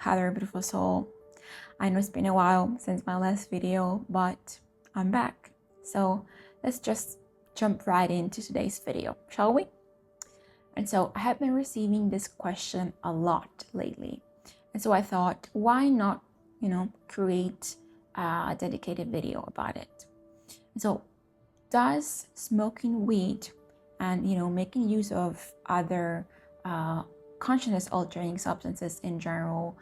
Hi there, beautiful soul. I know it's been a while since my last video, but I'm back. So let's just jump right into today's video, shall we? And so I have been receiving this question a lot lately. And so I thought, why not, create a dedicated video about it? And so does smoking weed and, making use of other consciousness altering substances in general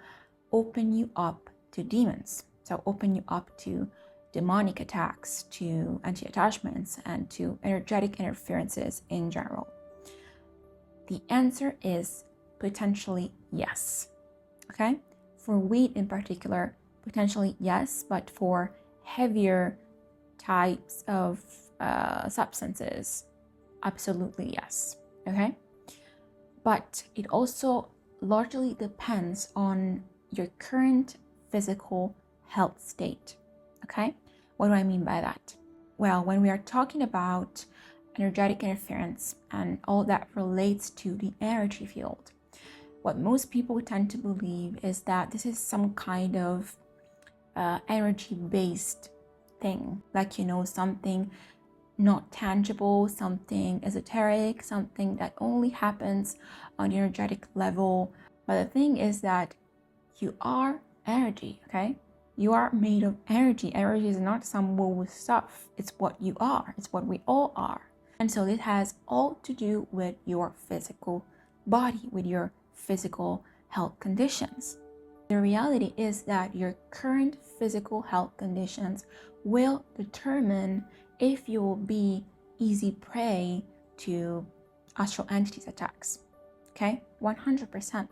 open you up to demons? So open you up to demonic attacks, to anti-attachments, and to energetic interferences in general? The answer is potentially yes. Okay? For weed in particular, potentially yes, but for heavier types of substances, absolutely yes. Okay? But it also largely depends on your current physical health state. Okay? What do I mean by that? Well, when we are talking about energetic interference and all that relates to the energy field, what most people tend to believe is that this is some kind of energy-based thing, like, something not tangible, something esoteric, something that only happens on the energetic level. But the thing is that you are energy, okay? You are made of energy. Energy is not some woo stuff. It's what you are. It's what we all are. And so it has all to do with your physical body, with your physical health conditions. The reality is that your current physical health conditions will determine if you will be easy prey to astral entities attacks. Okay? 100%.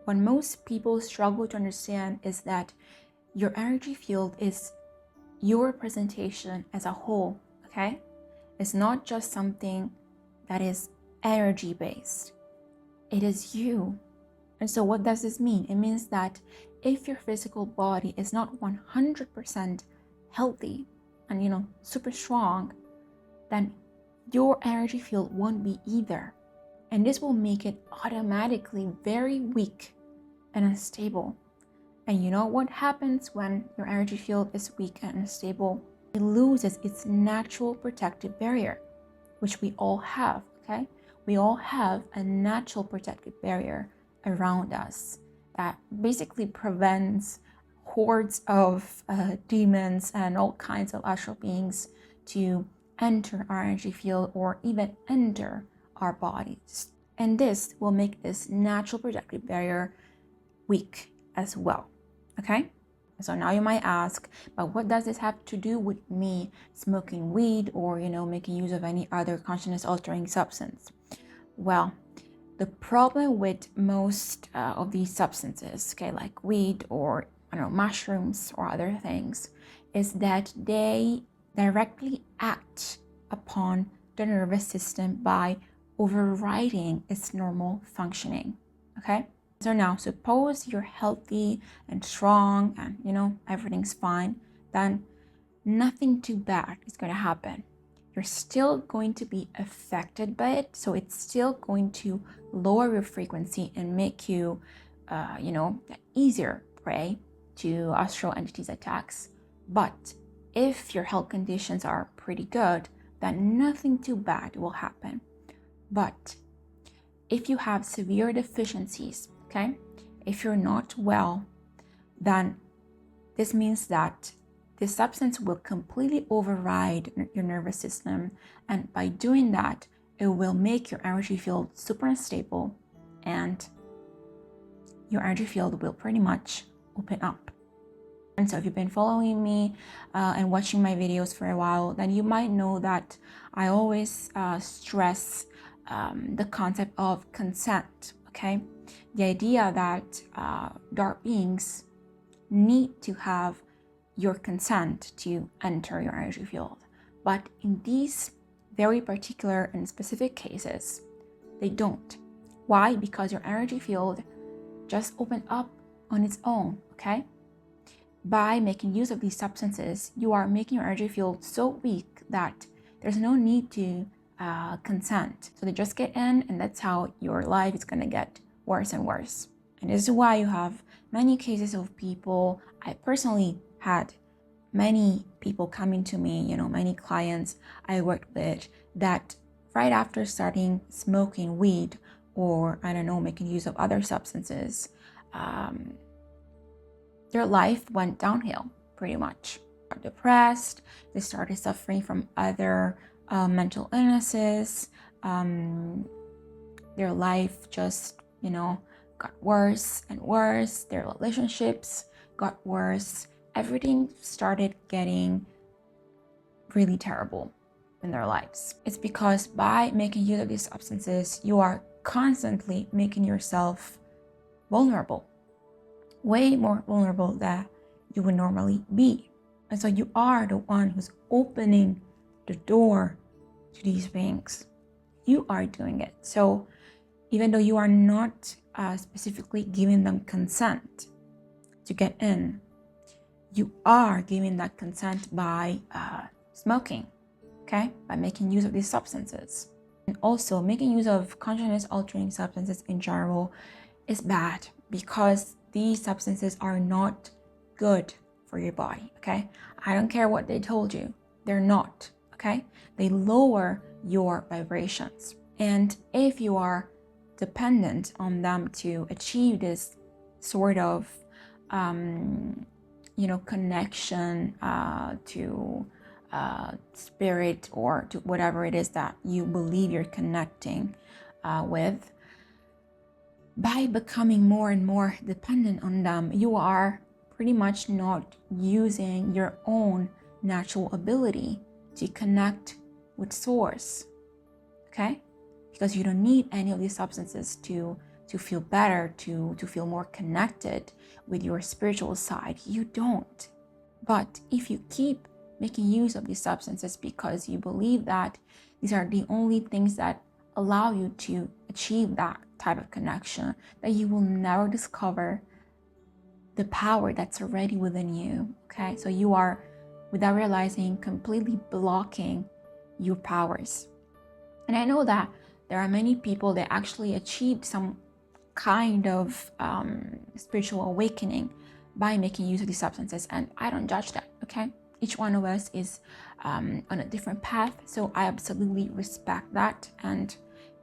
What most people struggle to understand is that your energy field is your representation as a whole. Okay? It's not just something that is energy based. It is you. And so what does this mean? It means that if your physical body is not 100% healthy and super strong, then your energy field won't be either. And this will make it automatically very weak and unstable. And you know what happens when your energy field is weak and unstable? It loses its natural protective barrier, which we all have, okay? We all have a natural protective barrier around us that basically prevents hordes of demons and all kinds of astral beings to enter our energy field or even enter our bodies. And this will make this natural protective barrier weak as well. Okay? So now you might ask, but what does this have to do with me smoking weed or making use of any other consciousness altering substance? Well, the problem with most of these substances, okay, like weed or mushrooms or other things, is that they directly act upon the nervous system by overriding its normal functioning. Okay? So now suppose you're healthy and strong and everything's fine, then nothing too bad is going to happen. You're still going to be affected by it, so it's still going to lower your frequency and make you easier prey to astral entities attacks. But if your health conditions are pretty good, then nothing too bad will happen. But if you have severe deficiencies, okay, if you're not well, then this means that this substance will completely override your nervous system, and by doing that, it will make your energy field super unstable, and your energy field will pretty much open up. And so if you've been following me and watching my videos for a while, then you might know that I always stress the concept of consent, okay? The idea that dark beings need to have your consent to enter your energy field. But in these very particular and specific cases, they don't. Why? Because your energy field just opened up on its own, okay? By making use of these substances, you are making your energy field so weak that there's no need to consent. So they just get in, and that's how your life is gonna get worse and worse. And this is why you have many cases of people. I personally had many people coming to me, many clients I worked with that right after starting smoking weed or, I don't know, making use of other substances, their life went downhill pretty much. They got depressed, they started suffering from other mental illnesses. Their life just, got worse and worse. Their relationships got worse. Everything started getting really terrible in their lives. It's because by making use of these substances, you are constantly making yourself vulnerable, way more vulnerable than you would normally be. And so you are the one who's opening the door to these beings. You are doing it. So even though you are not specifically giving them consent to get in, you are giving that consent by smoking, okay? By making use of these substances. And also, making use of consciousness altering substances in general is bad because these substances are not good for your body, okay? I don't care what they told you, they're not, okay? They lower your vibrations. And if you are dependent on them to achieve this sort of connection to spirit or to whatever it is that you believe you're connecting with, by becoming more and more dependent on them, you are pretty much not using your own natural ability to connect with source, okay? Because you don't need any of these substances to feel better, to feel more connected with your spiritual side. You don't. But if you keep making use of these substances because you believe that these are the only things that allow you to achieve that type of connection, that you will never discover the power that's already within you, okay? So you are, without realizing, completely blocking your powers. And I know that there are many people that actually achieved some kind of spiritual awakening by making use of these substances, and I don't judge that, okay? Each one of us is on a different path, so I absolutely respect that. And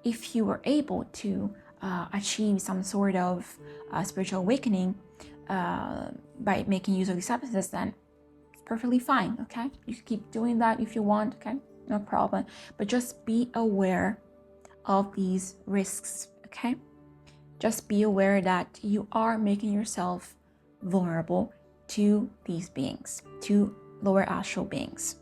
if you were able to achieve some sort of spiritual awakening by making use of these substances, then it's perfectly fine, okay? You can keep doing that if you want, okay? No problem. But just be aware of these risks, okay? Just be aware that you are making yourself vulnerable to these beings, to lower astral beings.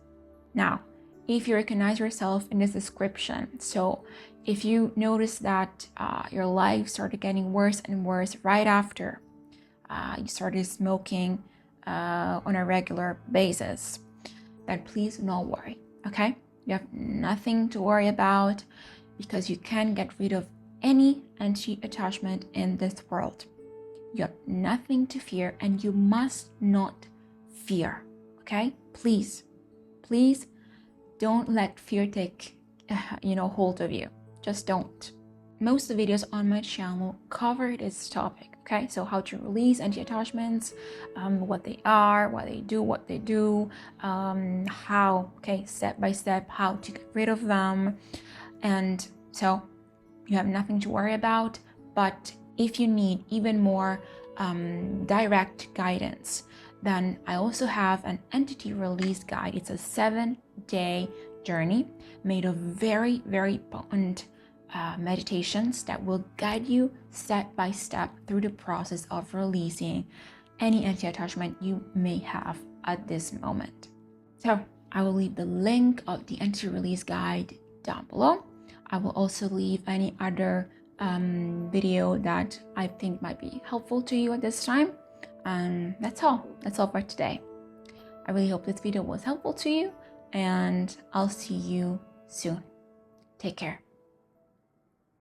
Now, if you recognize yourself in this description, so if you notice that your life started getting worse and worse right after you started smoking on a regular basis, then please do not worry, okay? You have nothing to worry about because you can get rid of any anti-attachment in this world. You have nothing to fear and you must not fear, okay? Please don't let fear take hold of you. Just don't. Most of the videos on my channel cover this topic, okay? So how to release anti-attachments, what they are, what they do, how, okay, step by step, how to get rid of them. And so you have nothing to worry about. But if you need even more direct guidance, then I also have an entity release guide. It's a 7-day journey made of very, very potent meditations that will guide you step by step through the process of releasing any anti-attachment you may have at this moment. So I will leave the link of the entity release guide down below. I will also leave any other video that I think might be helpful to you at this time. And that's all for today. I really hope this video was helpful to you, and I'll see you soon. Take care.